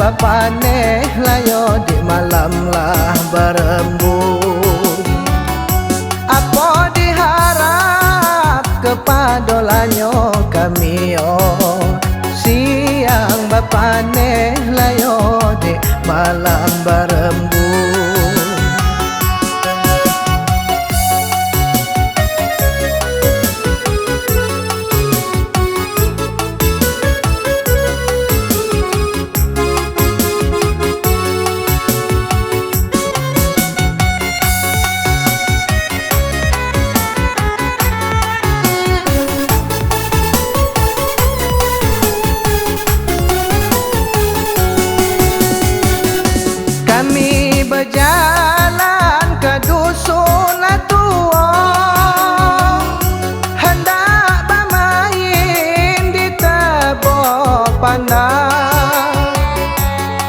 bapaneh layo di malam lah berembun. Apa diharap kepadolanyo kami siang bapaneh layo di malam berembun. Kami berjalan ke dusun tua, hendak bermain di tebok pandang.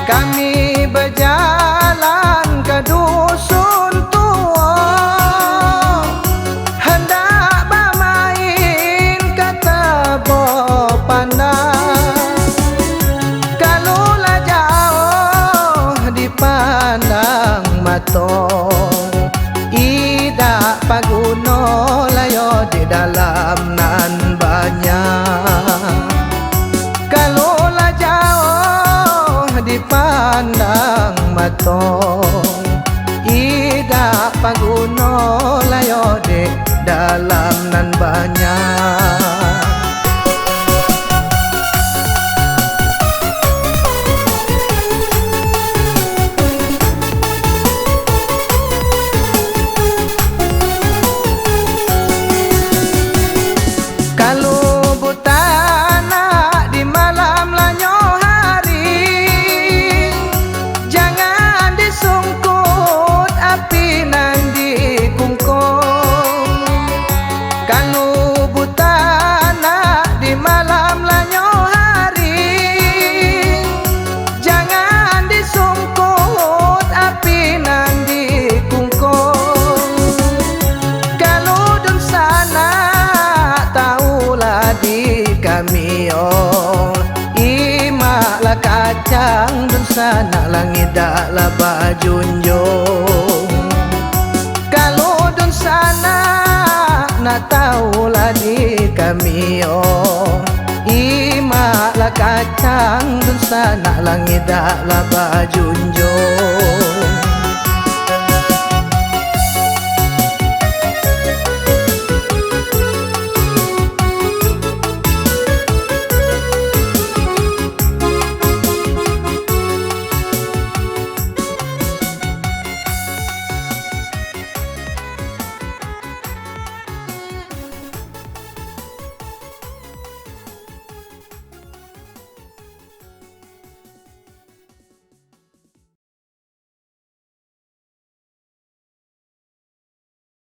Kami berjalan ke dusun tua, hendak bermain ke tebok pandang. Pandang mator ida paguno layo di dalam nan banyak. Kalau lah jauh dipandang mator ida paguno layo di dalam nan banyak. Kami imaklah kacang dan sana langit daklah bajunjung. Kalau dun sana nak tahulah di kami imaklah kacang dan sana langit daklah bajunjung.